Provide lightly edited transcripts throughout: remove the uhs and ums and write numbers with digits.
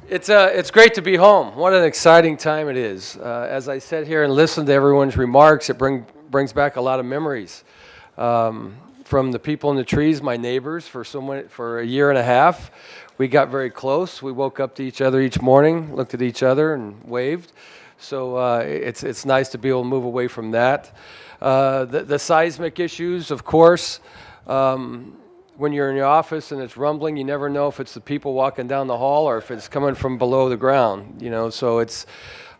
It's great to be home. What an exciting time it is. As I sit here and listen to everyone's remarks, it brings back a lot of memories. From the people in the trees, my neighbors, for a year and a half. We got very close. We woke up to each other each morning, looked at each other, and waved. So it's nice to be able to move away from that. The seismic issues, of course. When you're in your office and it's rumbling, you never know if it's the people walking down the hall or if it's coming from below the ground. So it's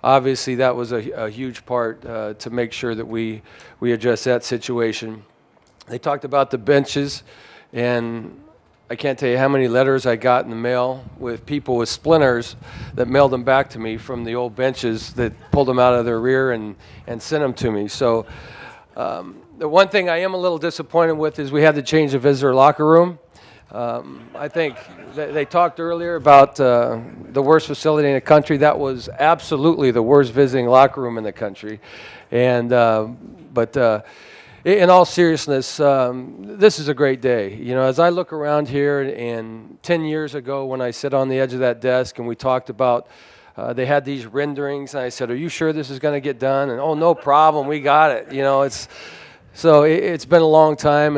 obviously that was a huge part to make sure that we address that situation. They talked about the benches, and I can't tell you how many letters I got in the mail with people with splinters that mailed them back to me from the old benches that pulled them out of their rear and sent them to me. So the one thing I am a little disappointed with is we had to change the visitor locker room. I think they talked earlier about the worst facility in the country. That was absolutely the worst visiting locker room in the country. But in all seriousness, this is a great day. As I look around here, and 10 years ago when I sat on the edge of that desk and we talked about they had these renderings, and I said, "Are you sure this is going to get done?" And, "Oh, no problem, we got it." So it's been a long time,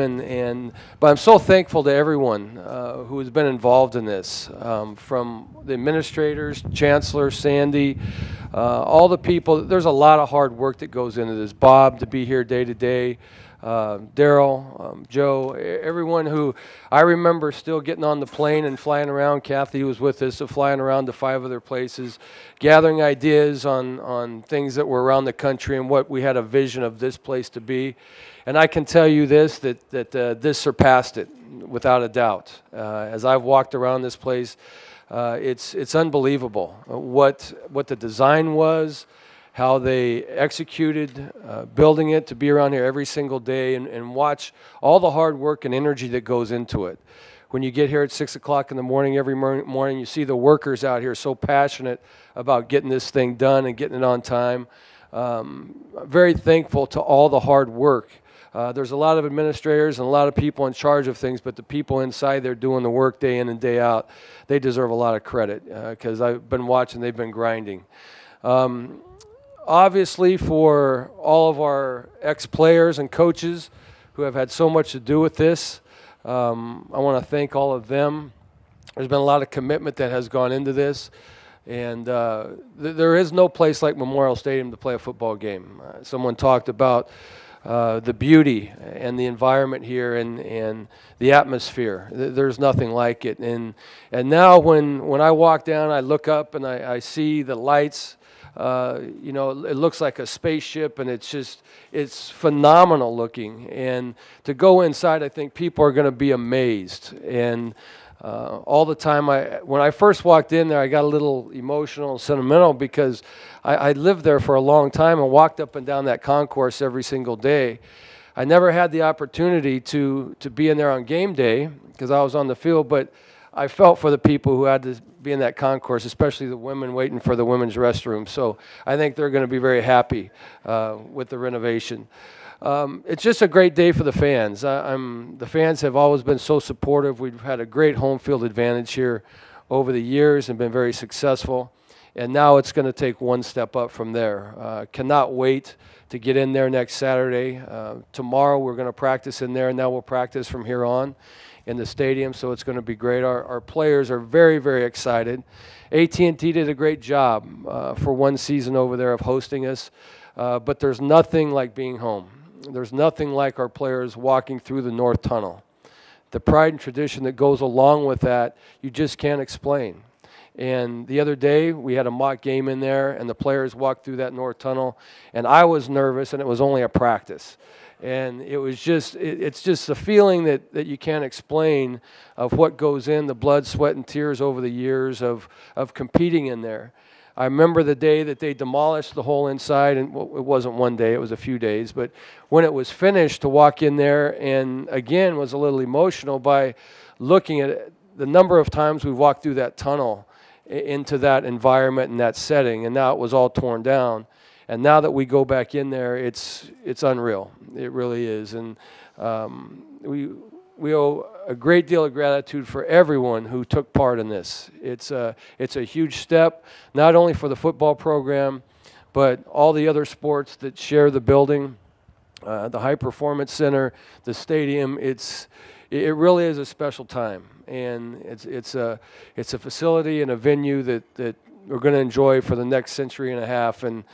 but I'm so thankful to everyone who has been involved in this, from the administrators, Chancellor, Sandy, all the people. There's a lot of hard work that goes into this. Bob, to be here day to day, Daryl, Joe, everyone who I remember still getting on the plane and flying around. Kathy was with us, so flying around to 5 other places, gathering ideas on things that were around the country and what we had a vision of this place to be. And I can tell you this, that this surpassed it without a doubt. As I've walked around this place, it's unbelievable what the design was, how they executed building it, to be around here every single day and watch all the hard work and energy that goes into it. When you get here at 6 o'clock in the morning every morning, you see the workers out here so passionate about getting this thing done and getting it on time. Very thankful to all the hard work. There's a lot of administrators and a lot of people in charge of things, but the people inside there doing the work day in and day out, they deserve a lot of credit because I've been watching, they've been grinding. Obviously, for all of our ex-players and coaches who have had so much to do with this, I want to thank all of them. There's been a lot of commitment that has gone into this, and there is no place like Memorial Stadium to play a football game. Someone talked about the beauty and the environment here and the atmosphere. There's nothing like it. And now when I walk down, I look up and I see the lights. It looks like a spaceship, and it's phenomenal looking. And to go inside, I think people are going to be amazed. And all the time, when I first walked in there, I got a little emotional and sentimental because I lived there for a long time and walked up and down that concourse every single day. I never had the opportunity to be in there on game day because I was on the field, but I felt for the people who had to be in that concourse, especially the women waiting for the women's restroom. So I think they're going to be very happy with the renovation. It's just a great day for the fans. The fans have always been so supportive. We've had a great home field advantage here over the years and been very successful. And now it's going to take one step up from there. Cannot wait to get in there next Saturday. Tomorrow we're going to practice in there, and now we'll practice from here on in the stadium, so it's going to be great. Our players are very, very excited. AT&T did a great job for one season over there of hosting us, but there's nothing like being home. There's nothing like our players walking through the North Tunnel. The pride and tradition that goes along with that, you just can't explain. And the other day, we had a mock game in there, and the players walked through that North Tunnel, and I was nervous, and it was only a practice. And it was it's just a feeling that you can't explain of what goes in, the blood, sweat, and tears over the years of competing in there. I remember the day that they demolished the whole inside, and it wasn't one day, it was a few days, but when it was finished, to walk in there, and again was a little emotional by looking at the number of times we've walked through that tunnel into that environment and that setting, and now it was all torn down. And now that we go back in there, it's unreal. It really is. And we owe a great deal of gratitude for everyone who took part in this. It's a huge step, not only for the football program, but all the other sports that share the building, the High Performance Center, the stadium. It really is a special time, and it's a facility and a venue that we're going to enjoy for the next century and a half, and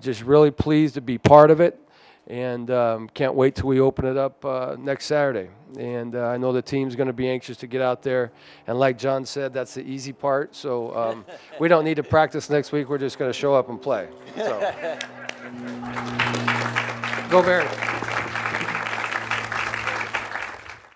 just really pleased to be part of it. And can't wait till we open it up next Saturday. And I know the team's going to be anxious to get out there. And like John said, that's the easy part. So we don't need to practice next week. We're just going to show up and play. So. Go Bears.